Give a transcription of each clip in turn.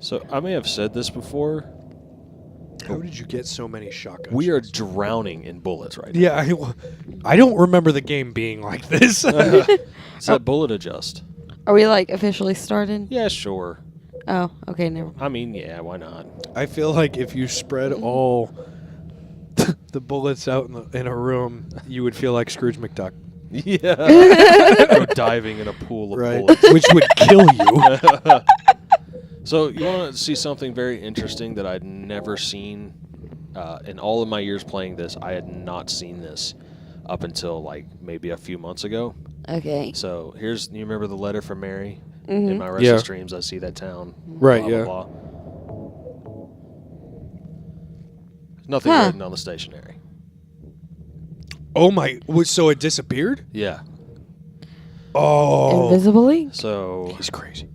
So I may have said this before. How did you get so many shotguns? We are drowning in bullets right now. Yeah, I don't remember the game being like this. It's that bullet adjust. Are we like officially started? Yeah, sure. Oh, okay, never. I mean, yeah, why not? I feel like if you spread all the bullets out in a room, you would feel like Scrooge McDuck. Yeah. Go diving in a pool of bullets. Which would kill you. So you want to see something very interesting that I'd never seen in all of my years playing this. I had not seen this up until like maybe a few months ago. Okay. So you remember the letter from Mary? Mm-hmm. In my restless dreams, I see that town. Right, blah, yeah. Blah, blah. There's nothing written on the stationery. Oh my! So it disappeared? Yeah. Oh. Invisibly? So He's crazy.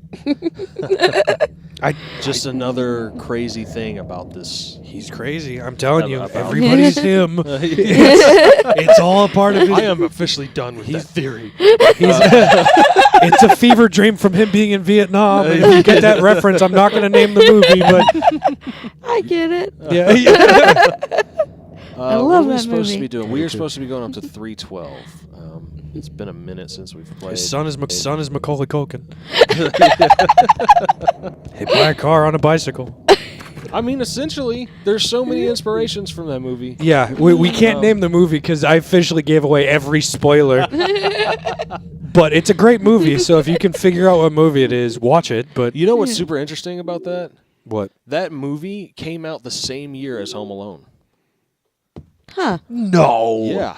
Just another crazy thing about this. He's crazy. I'm telling you, About- everybody's him. It's all a part of his. I am officially done with that theory. It's a fever dream from him being in Vietnam. And if you get that reference, I'm not going to name the movie, but I get it. yeah. I love what are we that supposed movie. to be doing? We are supposed to be going up to 312. It's been a minute since we've played. His son is Macaulay Culkin. Hit by a car on a bicycle. I mean, essentially, there's so many inspirations from that movie. Yeah, we can't name the movie because I officially gave away every spoiler. But it's a great movie, so if you can figure out what movie it is, watch it. But You know what's super interesting about that? what? That movie came out the same year as Home Alone. Huh. No. Yeah.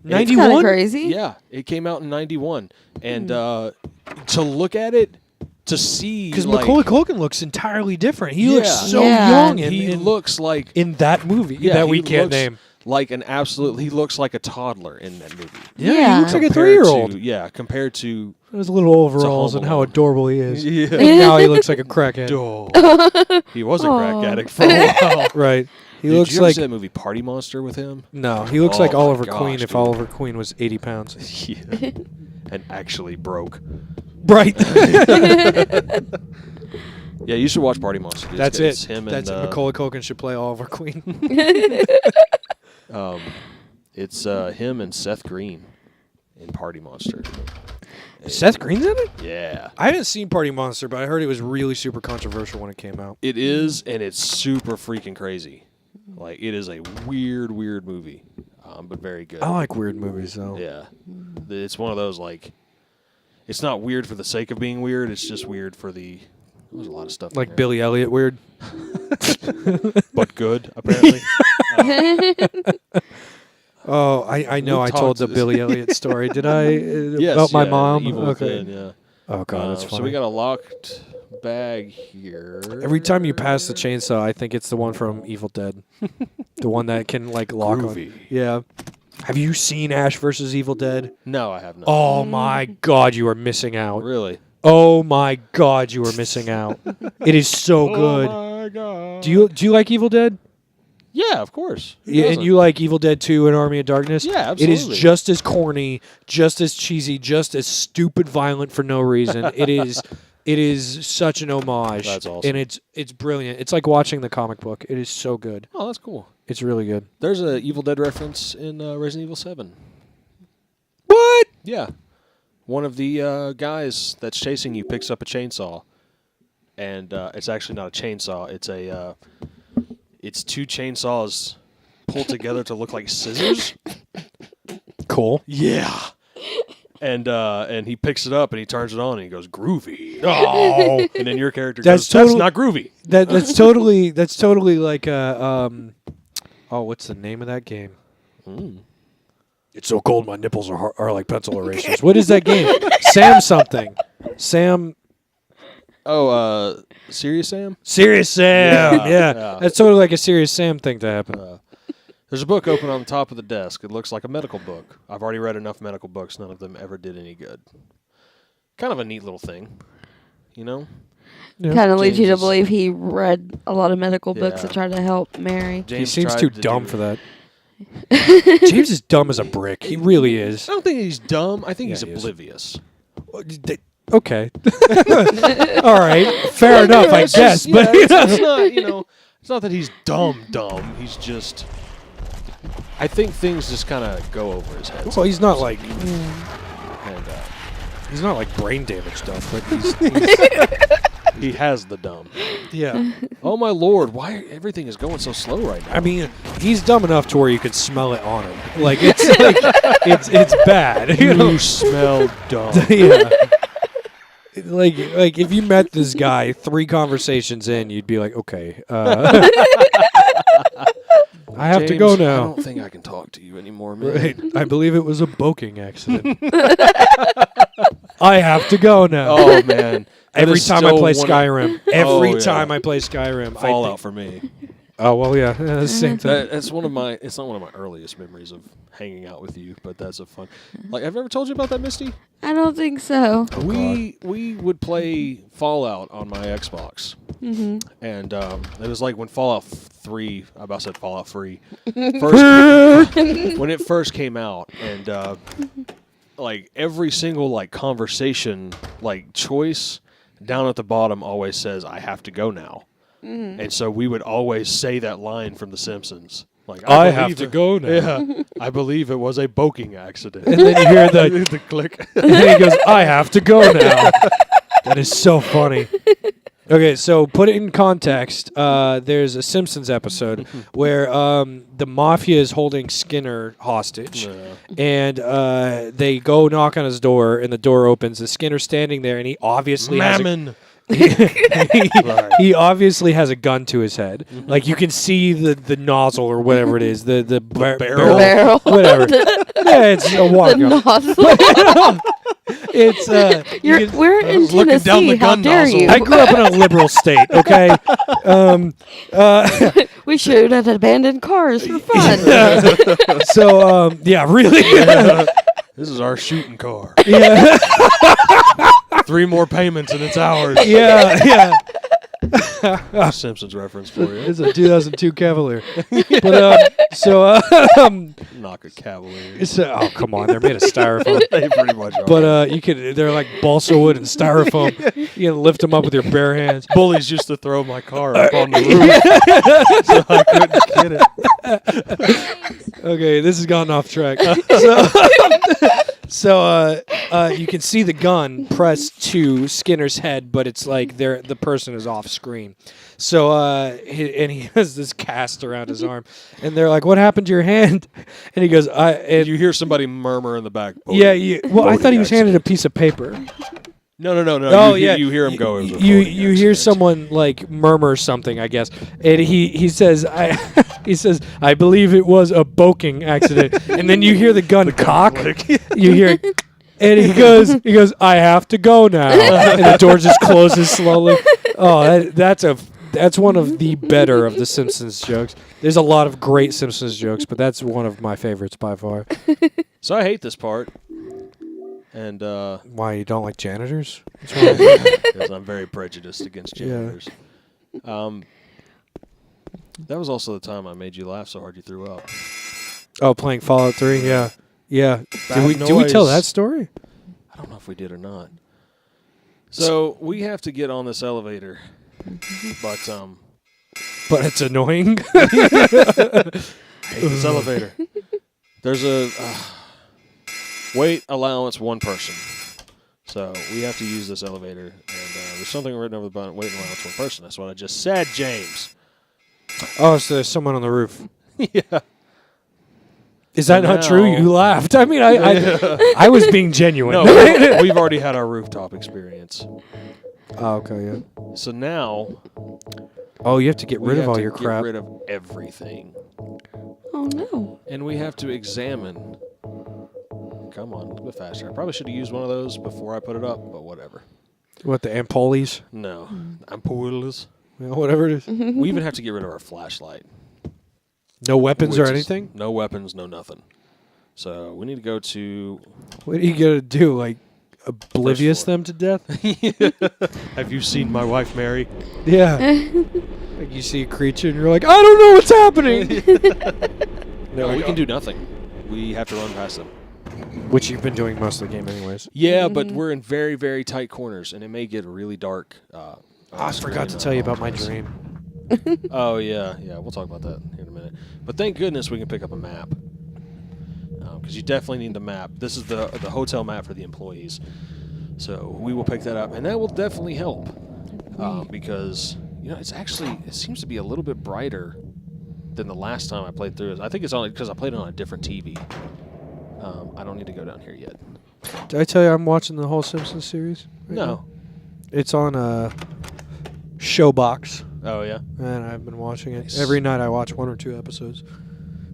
That's kind of 91? crazy. Yeah, it came out in 91. And to look at it, to see... Because like, Macaulay Culkin looks entirely different. He looks Yeah. so Yeah. young he looks like... in that movie Yeah, that we he can't looks name. Like an absolute... He looks like a toddler in that movie. Yeah. he looks like a Compared 3-year-old. to- Yeah, compared to... Those little overalls Home and how Alone. adorable he is. Yeah. And now he looks like a crackhead. He was a crack addict for a while. Right. He Did looks you ever like see that movie Party Monster with him? no. He looks Oh like my Oliver gosh, Queen if dude. Oliver Queen was 80 pounds. Yeah. And actually broke. Right. Yeah, you should watch Party Monster. Dude. That's It's it. him That's and it. Macaulay Culkin should play Oliver Queen. it's him and Seth Green in Party Monster. Seth Green's in it? Yeah. I haven't seen Party Monster, but I heard it was really super controversial when it came out. It is, and it's super freaking crazy. Like, it is a weird movie, but very good. I like weird movies, though. Yeah. It's one of those, like, it's not weird for the sake of being weird. It's just weird for the... There's a lot of stuff in Like there. Billy Elliot weird. But good, apparently. Oh, I know. We've I told the talked- Billy Elliot story. Did I? Yes, About my yeah, mom? Evil Okay. Within, yeah. Oh, God, that's funny. So we got a locked bag here. Every time you pass the chainsaw, I think it's the one from Evil Dead. The one that can, like, lock Groovy. on. Yeah. Have you seen Ash versus Evil Dead? No, I have not. Oh, my God, you are missing out. Really? Oh, my God, you are missing out. It is so good. Oh my God. Do you like Evil Dead? Yeah, of course. Who Yeah, and doesn't? you like Evil Dead 2 and Army of Darkness? Yeah, It is absolutely. just as corny, just as cheesy, just as stupid violent for no reason. It is such an homage. That's awesome. And it's brilliant. It's like watching the comic book. It is so good. Oh, that's cool. It's really good. There's a Evil Dead reference in Resident Evil 7. What? Yeah. One of the guys that's chasing you picks up a chainsaw, and it's actually not a chainsaw. It's two chainsaws pulled together to look like scissors. Cool. Yeah. And he picks it up and he turns it on and he goes groovy. Oh. And then your character That's goes, "That's total- not groovy." That's totally like a what's the name of that game? It's so cold my nipples are like pencil erasers. What is that game? Sam something. Sam Oh, Serious Sam? Serious Sam. Yeah, Yeah. yeah. That's totally like a Serious Sam thing to happen. There's a book open on the top of the desk. It looks like a medical book. I've already read enough medical books. None of them ever did any good. Kind of a neat little thing, you know? Yeah. Kind of leads you to James is- believe he read a lot of medical books Yeah. to try to help Mary. He James seems tried too to dumb do- for that. James is dumb as a brick. He really is. I don't think he's dumb. I think Yeah, he's he is. oblivious. Okay. All right. Fair enough, I guess. But it's not, it's not that he's dumb. He's just. I think things just kind of go over his head. well, he's not like And he's not like brain damage dumb, but he has the dumb. yeah. Oh my lord! Why everything is going so slow right now? I mean, he's dumb enough to where you can smell it on him. Like it's like it's bad. you smell dumb. Yeah. Like if you met this guy 3 conversations in, you'd be like, okay, I have to go James, now. I don't think I can talk to you anymore, man. Right. I believe it was a boking accident. I have to go now. Oh man! Every time I play Skyrim. Every yeah. time I play Skyrim. Fallout for me. Oh well, yeah, that's the same thing. That's one of my. It's not one of my earliest memories of hanging out with you, but that's a fun. Like, have I ever told you about that, Misty? I don't think so. we would play Fallout on my Xbox, and it was like when Fallout 3. I about said Fallout 3. First, when it first came out, and like every single like conversation like choice down at the bottom always says I have to go now. And so we would always say that line from The Simpsons. Like, I believe have to go now. Yeah, I believe it was a boking accident. And then you hear the click. and then he goes, I have to go now. That is so funny. Okay, so put it in context. There's a Simpsons episode where the mafia is holding Skinner hostage. And they go knock on his door, and the door opens. The Skinner's standing there, and he obviously Mammon. he obviously has a gun to his head. Like you can see the nozzle or whatever it is, the barrel. Barrel. whatever. Yeah, it's a water The gun. nozzle. It's We're in looking down the Tennessee. How gun dare nozzle. you? I grew up in a liberal state. Okay. We shoot at abandoned cars for fun. So yeah, really. This is our shooting car. Yeah. 3 more payments and it's ours. Yeah. Simpsons reference for you. It's a 2002 Cavalier. But Knock a Cavalier. oh come on, they're made of styrofoam. They pretty much are. But they're like balsa wood and styrofoam. You can lift them up with your bare hands. Bullies used to throw my car up on the roof, so I couldn't get it. Okay, this has gone off track. So you can see the gun pressed to Skinner's head, but it's like the person is off screen. So he has this cast around his arm, and they're like, "What happened to your hand?" And he goes, And you hear somebody murmur in the back. Well, I thought he was handed a piece of paper. No. Oh, You hear him go. You hear someone like murmur something, I guess, and he says, he says, I believe it was a boking accident, and then you hear the gun cock. You hear, and he goes, I have to go now, and the door just closes slowly. Oh, that's one of the better of the Simpsons jokes. There's a lot of great Simpsons jokes, but that's one of my favorites by far. So I hate this part. And Why, you don't like janitors? because I'm very prejudiced against janitors. That was also the time I made you laugh so hard you threw up. Oh, playing Fallout 3? Yeah. Did we noise. tell that story? I don't know if we did or not. So we have to get on this elevator, but But it's annoying. I hate this elevator. There's a weight allowance 1 person. So we have to use this elevator, and there's something written over the button, weight allowance 1 person. That's what I just said, James. Oh, so there's someone on the roof. Yeah. Is that not true? You laughed. I mean, I was being genuine. No, we've already had our rooftop experience. Oh, okay, yeah. So now Oh, you have to get we rid of have all to your crap. Get rid of everything, Oh no. and we have to examine. Come on, a little bit faster. I probably should have used one of those before I put it up, but whatever. What, the ampoules? No, ampoules. Yeah, whatever it is. We even have to get rid of our flashlight. No weapons or which is anything? No weapons, no nothing. So we need to go to. What are you going to do? Like, oblivious floor. them to death? Have you seen my wife, Mary? Yeah. Like you see a creature and you're like, I don't know what's happening. No, we can do nothing. We have to run past them. Which you've been doing most of the game anyways. Yeah, but we're in very, very tight corners, and it may get really dark. I forgot to tell you about my dream. Oh, yeah. We'll talk about that here in a minute. But thank goodness we can pick up a map. Because you definitely need the map. This is the hotel map for the employees. So we will pick that up, and that will definitely help. Because, it seems to be a little bit brighter than the last time I played through it. I think it's only because I played it on a different TV. I don't need to go down here yet. Did I tell you I'm watching the whole Simpsons series? No. It's on Showbox, Oh, yeah? and I've been watching it. Nice. Every night I watch 1 or 2 episodes.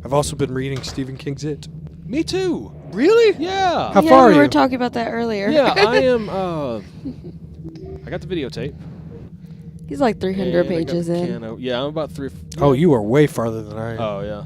I've also been reading Stephen King's It. Me too. Really? Yeah. How yeah, far are we you? were talking about that earlier. Yeah, I am. I got the videotape. He's like 300 and I got pages the in. piano. Yeah, I'm about 3. Oh, you are way farther than I am. Oh, yeah.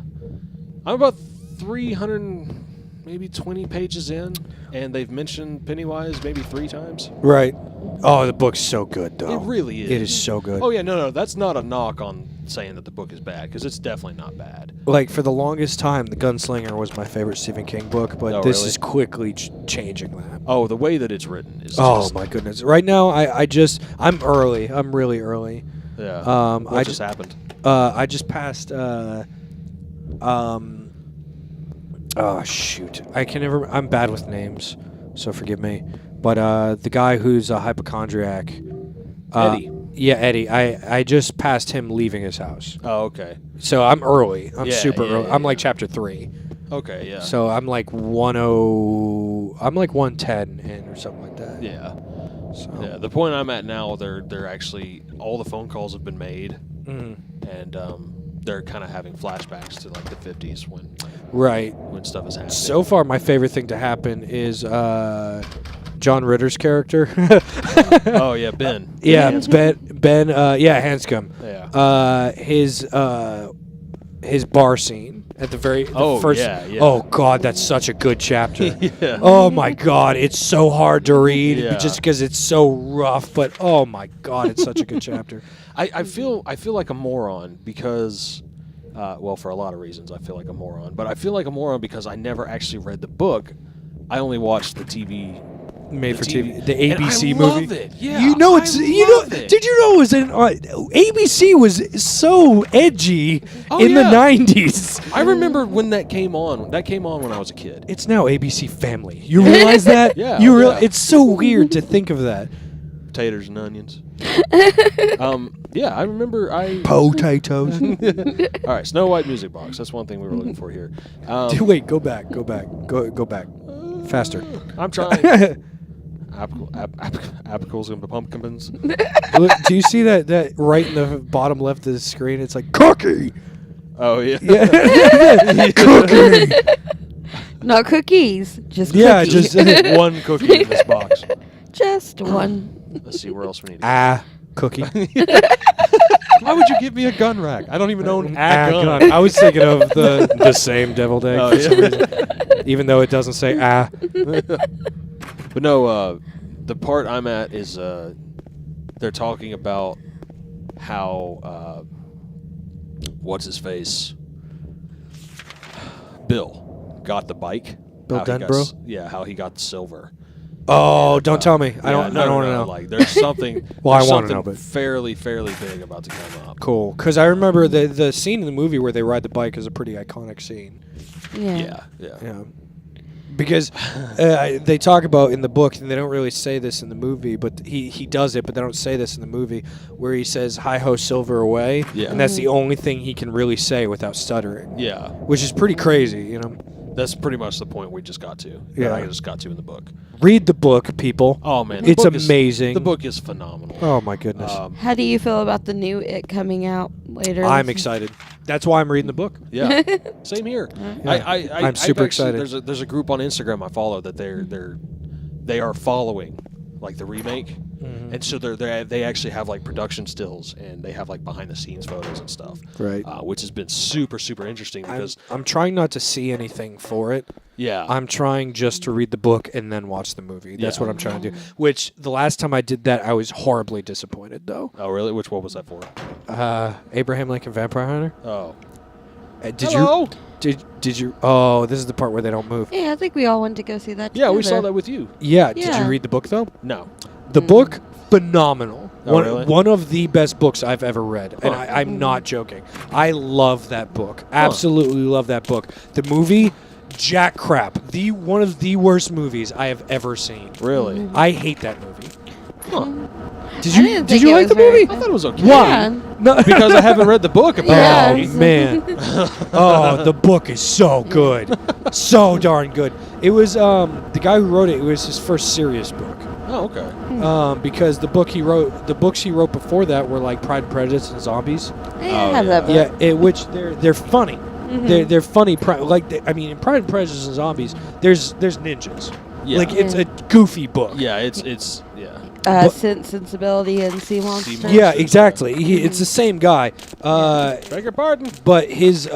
I'm about 300 and maybe 20 pages in, and they've mentioned Pennywise maybe 3 times. Right. Oh, the book's so good, though. It really is. It is so good. Oh, yeah, no, that's not a knock on saying that the book is bad, because it's definitely not bad. Like, for the longest time, The Gunslinger was my favorite Stephen King book, but Oh, this really? is quickly changing that. Oh, the way that it's written is Oh, just... my goodness. Right now, I'm early. I'm really early. Yeah. What I just happened? I just passed, oh, shoot. I can never, I'm bad with names, so forgive me. But, the guy who's a hypochondriac. Eddie. Yeah, Eddie. I just passed him leaving his house. Oh, okay. So I'm early. I'm Yeah, super yeah, early. yeah, I'm like yeah. chapter 3. Okay, yeah. So I'm like 110 in or something like that. Yeah. So. Yeah, the point I'm at now, they're actually, all the phone calls have been made, Mhm. and they're kind of having flashbacks to like the 50s Right. when stuff is happening. So far, my favorite thing to happen is John Ritter's character. Oh yeah, Ben. Yeah, Hanscom. Ben. Yeah, Hanscom. Yeah. His bar scene at the very first. Yeah. Oh God, that's such a good chapter. Yeah. Oh my God, it's so hard to read Yeah. just because it's so rough. But oh my God, it's such a good chapter. I feel like a moron because, well, for a lot of reasons, I feel like a moron. But I feel like a moron because I never actually read the book. I only watched the TV. Made The for TV. TV, the ABC and I movie. love it. Yeah, you know it's I you know. love it. Did you know it was in ABC was so edgy in the yeah. 90s. I remember when that came on. That came on when I was a kid. It's now ABC Family. You realize that? Yeah, You yeah. It's so weird to think of that. Potatoes and onions. Yeah, I remember. Potatoes. All right, Snow White music box. That's one thing we were looking for here. Wait, go back. Go back. Faster. I'm trying. Apicals and pumpkins. Look, do you see that right in the bottom left of the screen? It's like cookie. Oh yeah. Yeah. Cookie. Not cookies, just Yeah, cookies. just One cookie in this box. Just one. Let's see where else we need to go. Cookie. Why would you give me a gun rack? I don't even own a gun. I was thinking of the same deviled egg Oh, for some yeah. reason, even though it doesn't say But no, the part I'm at is they're talking about how what's his face? Bill got the bike. Bill How he got Denbrough? Yeah, how he got the silver. Oh, don't tell me. I Yeah, don't want to know. Like there's something. Well, I there's wanna something know, but- fairly big about to come up. Cool, because I remember the scene in the movie where they ride the bike is a pretty iconic scene. Yeah. Yeah. Because they talk about in the book, and they don't really say this in the movie, but he does it, but they don't say this in the movie, where he says, "Hi ho, silver away," Yeah. and that's the only thing he can really say without stuttering. Yeah, Which is pretty crazy, you know. that's pretty much the point we just got to. Yeah. that I just got to in the book. Read the book, people. Oh man, the It's book is- amazing. the book is phenomenal. Oh my goodness. How do you feel about the new It coming out later? I'm excited. That's why I'm reading the book. Yeah, same here. Yeah. I'm super excited. There's a group on Instagram I follow that they are following like the remake, and so they actually have like production stills and they have like behind the scenes photos and stuff, Right. which has been super interesting because I'm trying not to see anything for it. yeah, I'm trying just to read the book and then watch the movie. That's Yeah. what I'm trying to do. Which the last time I did that, I was horribly disappointed, though. oh really? Which one was that for? Abraham Lincoln Vampire Hunter. Oh, Hello? Did you? Oh, this is the part where they don't move. Yeah, I think we all went to go see that Yeah, we saw together. that with you. Yeah. Did you Yeah. read the book though? No. The book, phenomenal. Oh, really? One of the best books I've ever read, and Huh. I'm not joking. I love that book. Absolutely love that book. The movie, jack crap. One of the worst movies I have ever seen. Really? I hate that movie. Huh. Did I you didn't did think you it like was the very- movie? I thought it was okay. Why? Yeah. No, Because I haven't read the book, apparently. Yes. Oh man! Oh, the book is so good, so darn good. It was the guy who wrote it. It was his first serious book. Oh, okay. Because the books he wrote before that were like Pride and Prejudice and Zombies. Yeah, Oh, I have yeah. that book. Yeah, which they're funny. Mhm. They're funny. In Pride and Prejudice and Zombies, there's ninjas. Yeah. Like it's Yeah. a goofy book. Yeah, it's yeah. But- Sensibility and Sea Monster. Monster. Yeah, exactly. It's the same guy. Beg your pardon. But his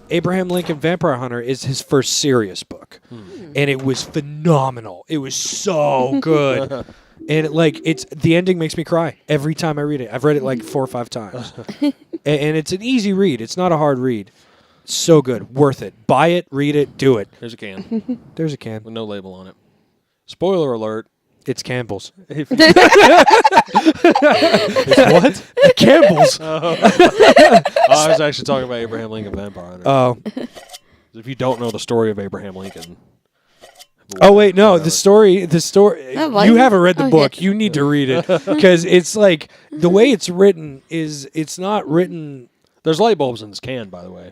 Abraham Lincoln Vampire Hunter is his first serious book, and it was phenomenal. It was so good, and the ending makes me cry every time I read it. I've read it like 4 or 5 times, and it's an easy read. It's not a hard read. So good, worth it. Buy it, read it, do it. There's a can There's a can. with no label on it. Spoiler alert. It's Campbell's. If- What? Campbell's. I was actually talking about Abraham Lincoln Vampire Hunter. Oh. If you don't know the story of Abraham Lincoln. Oh wait, no. The story. Oh, what? You haven't read the Okay. book. You need to read it because it's like the way it's written is it's not written. There's light bulbs in this can, by the way.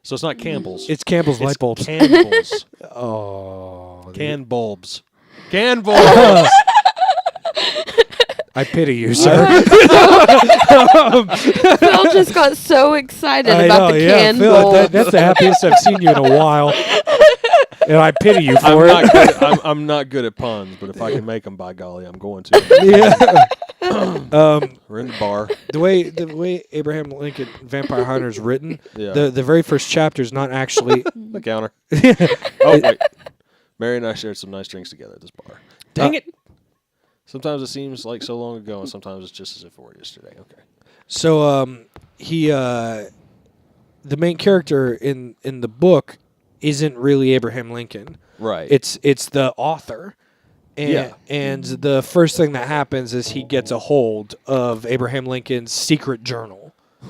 So it's not Campbell's. It's Campbell's It's light bulbs. Campbell's. Oh, Can bulbs. Can bulbs. I pity you, sir. Phil just got so excited I about know, the yeah, can Phil, bowl. that's the happiest I've seen you in a while, and I pity you for I'm not good at puns, but if I can make them, by golly, I'm going to. Yeah. We're in the bar. The way Abraham Lincoln Vampire Hunter is written, Yeah. the very first chapter is not actually. The counter. Oh, wait. Mary and I shared some nice drinks together at this bar. Dang it. Sometimes it seems like so long ago, and sometimes it's just as if it were yesterday. Okay. So the main character in the book isn't really Abraham Lincoln. Right. It's the author. And, Yeah. and the first thing that happens is he gets a hold of Abraham Lincoln's secret journal.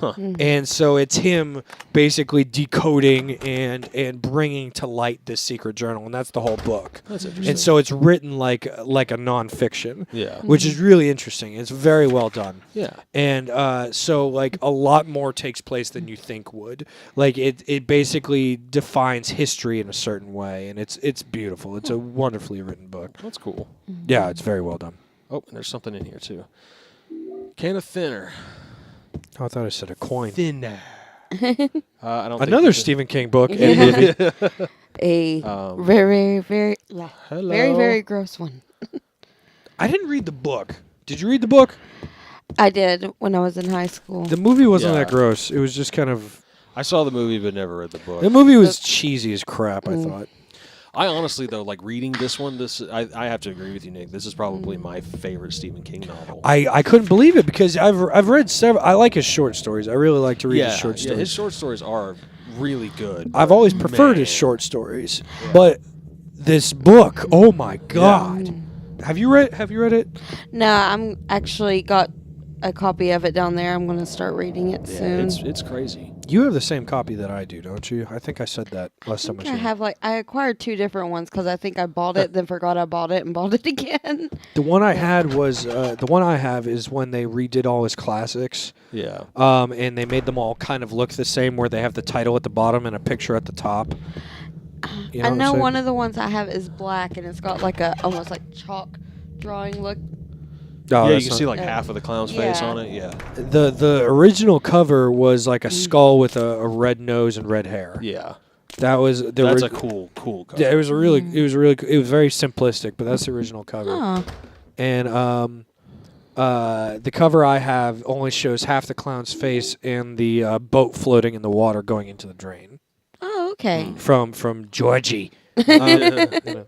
Huh. And so it's him basically decoding and bringing to light this secret journal, and that's the whole book. That's interesting. And so it's written like a nonfiction, Yeah. which is really interesting. It's very well done. Yeah. And so like a lot more takes place than you think would. Like it basically defines history in a certain way, and it's beautiful. It's a wonderfully written book. That's cool. Yeah, it's very well done. Oh, and there's something in here, too. Can of thinner. Oh, I thought I said a coin. Thinner. I don't think Another this is- Stephen King book. and movie. A Um, very, very, Hello. very, very gross one. I didn't read the book. Did you read the book? I did when I was in high school. The movie wasn't Yeah. that gross. It was just kind of. I saw the movie, but never read the book. The movie was cheesy as crap, I thought. I honestly, though, like reading this one, I have to agree with you, Nick. This is probably my favorite Stephen King novel. I couldn't believe it because I've read several. I like his short stories. I really like to read his short stories. his short stories are really good. I've always preferred his Man. short stories, but this book, oh my god! Have you read it? No, I'm actually got a copy of it down there. I'm going to start reading it Yeah, soon. it's crazy. You have the same copy that I do, don't you? I think I said that last time I I saw you. have I acquired 2 different ones because I think I bought it, then forgot I bought it, and bought it again. The one I had was the one I have is when they redid all his classics. Yeah. And they made them all kind of look the same, where they have the title at the bottom and a picture at the top. You I what I'm know saying? one of the ones I have is black, and it's got like a almost like chalk drawing look. Oh, yeah, you that's can not- see like half of the clown's face Yeah. on it. Yeah. the original cover was like a skull with a red nose and red hair. Yeah. That was the That's ori- a cool cover. Yeah, it was very simplistic, but that's the original cover. Oh, And the cover I have only shows half the clown's face and the boat floating in the water going into the drain oh, okay. from Georgie. You know.